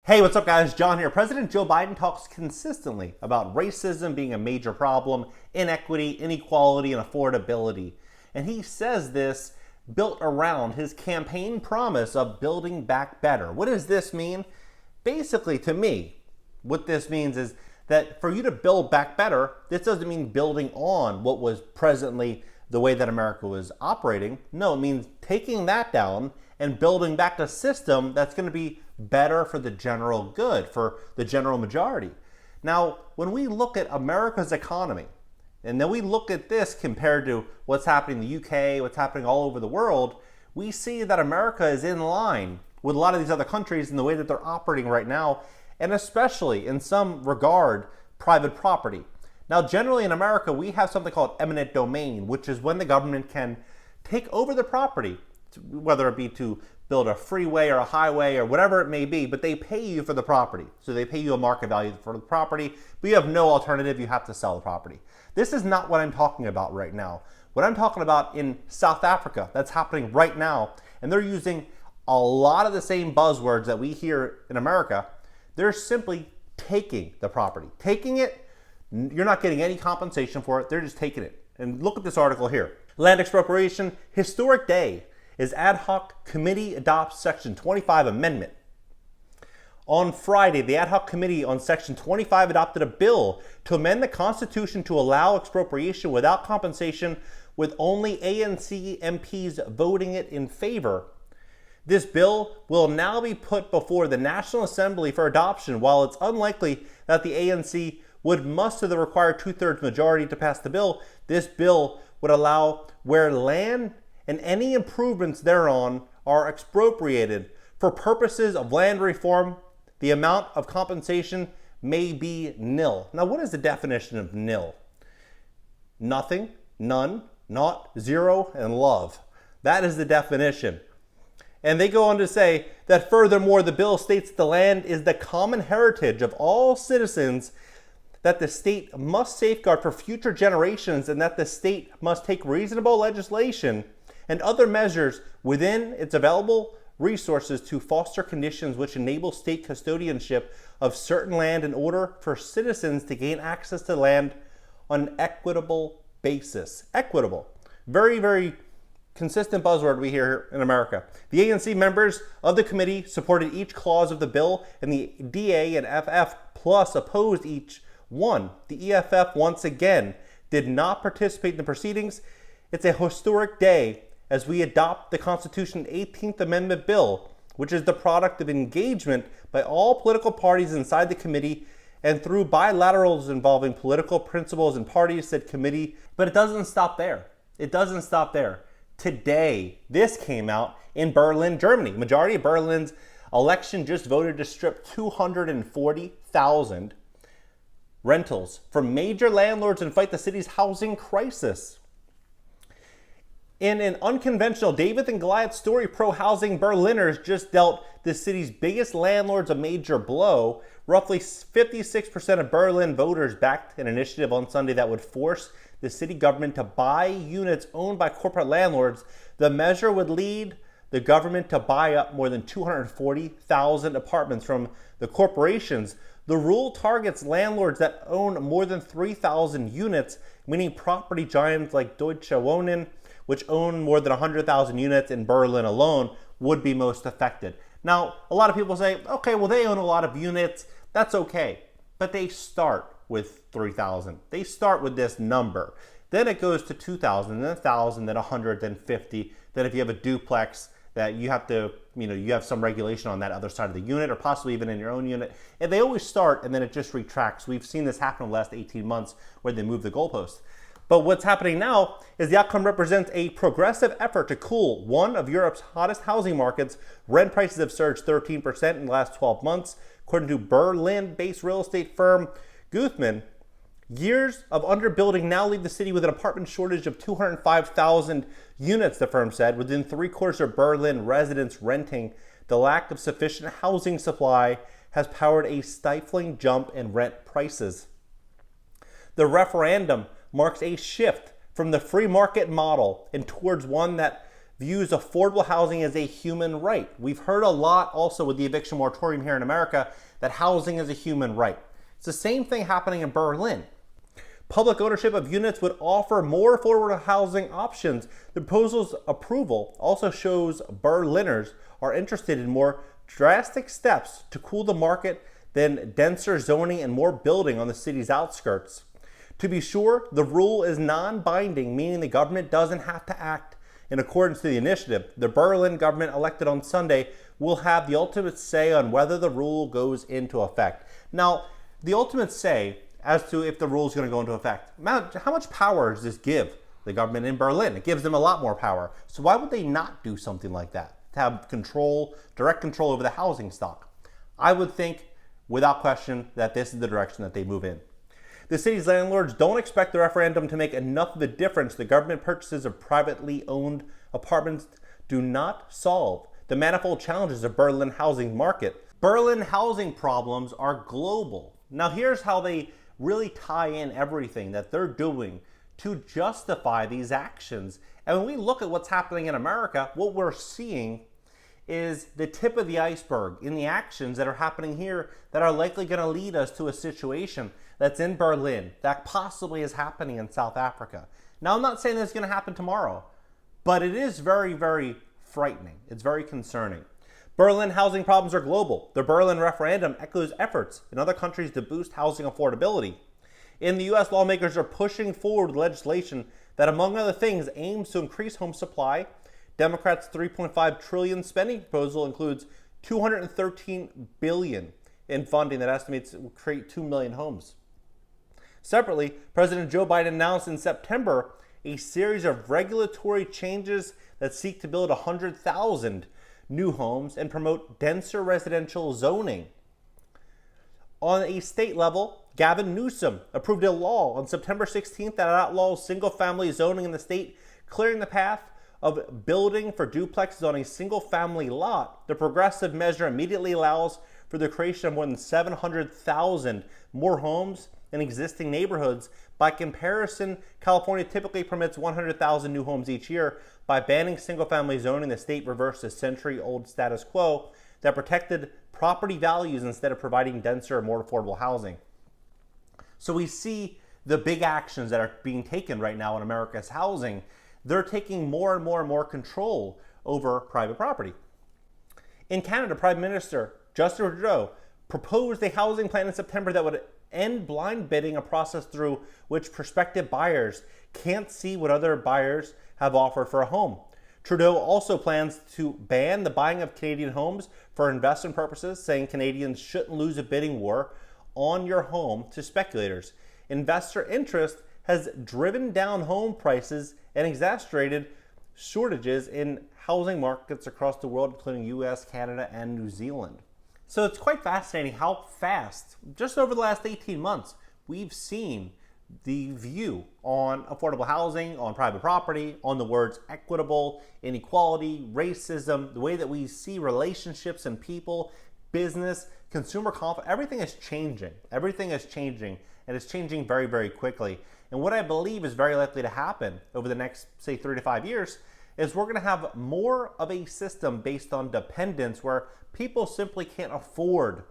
Hey, what's up guys? John here. President Joe Biden talks consistently about racism being a major problem, inequity, inequality, and affordability. And he says this built around his campaign promise of building back better. What does this mean? Basically, to me, what this means is that for you to build back better, this doesn't mean building on what was presently the way that America was operating. No, it means taking that down and building back a system that's going to be better for the general good, for the general majority. Now, when we look at America's economy, and then we look at this compared to what's happening in the UK, what's happening all over the world, we see that America is in line with a lot of these other countries in the way that they're operating right now, and especially in some regard, private property. Now, generally in America, we have something called eminent domain, which is when the government can take over the property, whether it be to build a freeway or a highway or whatever it may be, but they pay you for the property. So they pay you a market value for the property, but you have no alternative, you have to sell the property. This is not what I'm talking about right now. What I'm talking about in South Africa, that's happening right now, and they're using a lot of the same buzzwords that we hear in America. They're simply taking the property. Taking it, you're not getting any compensation for it, they're just taking it. And look at this article here. Land expropriation, historic day as ad hoc committee adopts Section 25 amendment. On Friday, the ad hoc committee on Section 25 adopted a bill to amend the Constitution to allow expropriation without compensation, with only ANC MPs voting it in favor. This bill will now be put before the National Assembly for adoption. While it's unlikely that the ANC would muster the required two-thirds majority to pass the bill, this bill would allow where land and any improvements thereon are expropriated for purposes of land reform, the amount of compensation may be nil. Now, what is the definition of nil? Nothing, none, not, zero, and love. That is the definition. And they go on to say that furthermore, the bill states the land is the common heritage of all citizens, that the state must safeguard for future generations, and that the state must take reasonable legislation and other measures within its available resources to foster conditions which enable state custodianship of certain land in order for citizens to gain access to land on an equitable basis. Equitable. Very, very consistent buzzword we hear in America. The ANC members of the committee supported each clause of the bill, and the DA and FF Plus opposed each one. The EFF once again did not participate in the proceedings. It's a historic day as we adopt the Constitution 18th Amendment bill, which is the product of engagement by all political parties inside the committee and through bilaterals involving political principals and parties, said committee. But it doesn't stop there. It doesn't stop there. Today, this came out in Berlin, Germany. Majority of Berlin's election just voted to strip 240,000 rentals from major landlords and fight the city's housing crisis. In an unconventional David and Goliath story, pro-housing Berliners just dealt the city's biggest landlords a major blow. Roughly 56% of Berlin voters backed an initiative on Sunday that would force the city government to buy units owned by corporate landlords. The measure would lead the government to buy up more than 240,000 apartments from the corporations. The rule targets landlords that own more than 3,000 units, meaning property giants like Deutsche Wohnen, which own more than 100,000 units in Berlin alone, would be most affected. Now, a lot of people say, okay, well, they own a lot of units. That's okay. But they start with 3,000. They start with this number. Then it goes to 2,000, then 1,000, then 100, then 50. Then if you have a duplex, that you have to, you have some regulation on that other side of the unit, or possibly even in your own unit. And they always start and then it just retracts. We've seen this happen in the last 18 months where they move the goalpost. But what's happening now is the outcome represents a progressive effort to cool one of Europe's hottest housing markets. Rent prices have surged 13% in the last 12 months. According to Berlin-based real estate firm Guthmann, years of underbuilding now leave the city with an apartment shortage of 205,000 units, the firm said. Within 3/4 of Berlin residents renting, the lack of sufficient housing supply has powered a stifling jump in rent prices. The referendum marks a shift from the free market model and towards one that views affordable housing as a human right. We've heard a lot also with the eviction moratorium here in America that housing is a human right. It's the same thing happening in Berlin. Public ownership of units would offer more affordable housing options. The proposal's approval also shows Berliners are interested in more drastic steps to cool the market than denser zoning and more building on the city's outskirts. To be sure, the rule is non-binding, meaning the government doesn't have to act in accordance to the initiative. The Berlin government elected on Sunday will have the ultimate say on whether the rule goes into effect. Now, the ultimate say as to if the rule is going to go into effect. How much power does this give the government in Berlin? It gives them a lot more power. So why would they not do something like that? To have control, direct control over the housing stock? I would think, without question, that this is the direction that they move in. The city's landlords don't expect the referendum to make enough of a difference. The government purchases of privately owned apartments do not solve the manifold challenges of Berlin housing market. Berlin housing problems are global. Now here's how they really tie in everything that they're doing to justify these actions. And when we look at what's happening in America, what we're seeing is the tip of the iceberg in the actions that are happening here that are likely going to lead us to a situation that's in Berlin, that possibly is happening in South Africa. Now, I'm not saying that's going to happen tomorrow, but it is very, very frightening. It's very concerning. Berlin housing problems are global. The Berlin referendum echoes efforts in other countries to boost housing affordability. In the U.S., lawmakers are pushing forward legislation that, among other things, aims to increase home supply. Democrats' $3.5 trillion spending proposal includes $213 billion in funding that estimates it will create 2 million homes. Separately, President Joe Biden announced in September a series of regulatory changes that seek to build 100,000 new homes and promote denser residential zoning. On a state level, Gavin Newsom approved a law on September 16th that outlaws single-family zoning in the state, clearing the path of building for duplexes on a single-family lot. The progressive measure immediately allows for the creation of more than 700,000 more homes in existing neighborhoods. By comparison, California typically permits 100,000 new homes each year. By banning single-family zoning, the state reversed a century-old status quo that protected property values instead of providing denser and more affordable housing. So we see the big actions that are being taken right now in America's housing. They're taking more and more and more control over private property. In Canada, Prime Minister Justin Trudeau proposed a housing plan in September that would end blind bidding, a process through which prospective buyers can't see what other buyers have offered for a home. Trudeau also plans to ban the buying of Canadian homes for investment purposes, saying Canadians shouldn't lose a bidding war on your home to speculators. Investor interest has driven down home prices and exacerbated shortages in housing markets across the world, including US, Canada, and New Zealand. So it's quite fascinating how fast, just over the last 18 months, we've seen the view on affordable housing, on private property, on the words equitable, inequality, racism, the way that we see relationships and people, business, consumer confidence, everything is changing. Everything is changing, and it's changing very, very quickly. And what I believe is very likely to happen over the next, say, 3 to 5 years is we're going to have more of a system based on dependence where people simply can't afford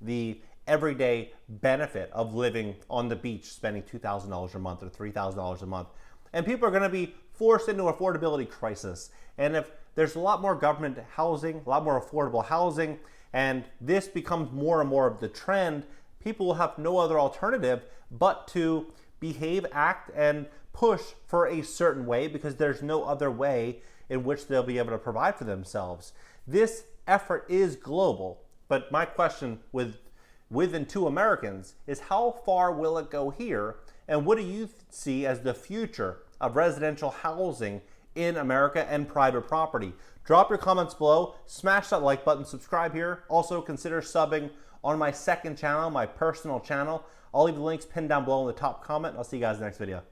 the everyday benefit of living on the beach, spending $2,000 a month or $3,000 a month. And people are going to be forced into an affordability crisis. And if there's a lot more government housing, a lot more affordable housing, and this becomes more and more of the trend, people will have no other alternative but to behave, act, and push for a certain way because there's no other way in which they'll be able to provide for themselves. This effort is global, but my question within two Americans is how far will it go here, and what do you see as the future of residential housing in America and private property? Drop your comments below, smash that like button, subscribe here. Also consider subbing on my second channel, my personal channel. I'll leave the links pinned down below in the top comment. I'll see you guys in the next video.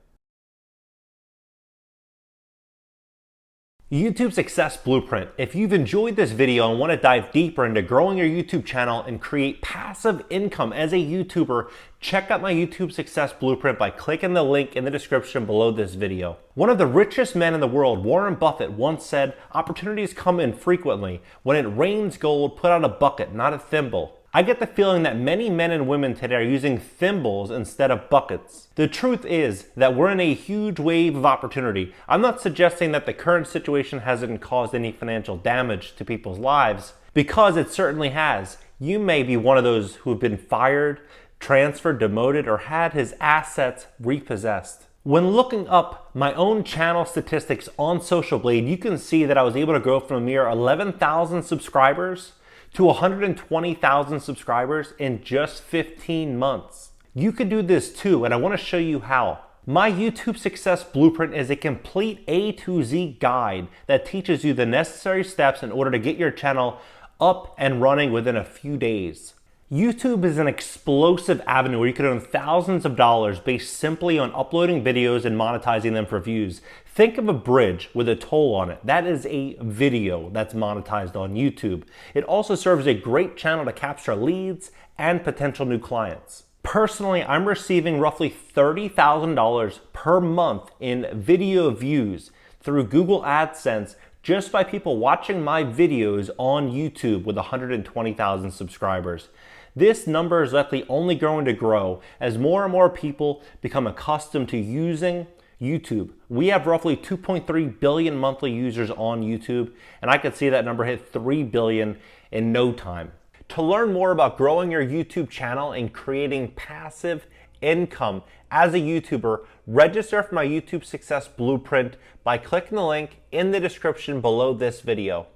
YouTube Success Blueprint. If you've enjoyed this video and want to dive deeper into growing your YouTube channel and create passive income as a YouTuber, check out my YouTube Success Blueprint by clicking the link in the description below this video. One of the richest men in the world, Warren Buffett, once said, "Opportunities come infrequently. When it rains gold, put out a bucket, not a thimble." I get the feeling that many men and women today are using thimbles instead of buckets. The truth is that we're in a huge wave of opportunity. I'm not suggesting that the current situation hasn't caused any financial damage to people's lives, because it certainly has. You may be one of those who have been fired, transferred, demoted, or had his assets repossessed. When looking up my own channel statistics on Social Blade, you can see that I was able to grow from a mere 11,000 subscribers to 120,000 subscribers in just 15 months. You could do this too, and I want to show you how. My YouTube Success Blueprint is a complete A to Z guide that teaches you the necessary steps in order to get your channel up and running within a few days. YouTube is an explosive avenue where you can earn thousands of dollars based simply on uploading videos and monetizing them for views. Think of a bridge with a toll on it. That is a video that's monetized on YouTube. It also serves a great channel to capture leads and potential new clients. Personally, I'm receiving roughly $30,000 per month in video views through Google AdSense just by people watching my videos on YouTube with 120,000 subscribers. This number is likely only going to grow as more and more people become accustomed to using YouTube. We have roughly 2.3 billion monthly users on YouTube, and I could see that number hit 3 billion in no time. To learn more about growing your YouTube channel and creating passive income as a YouTuber, register for my YouTube Success Blueprint by clicking the link in the description below this video.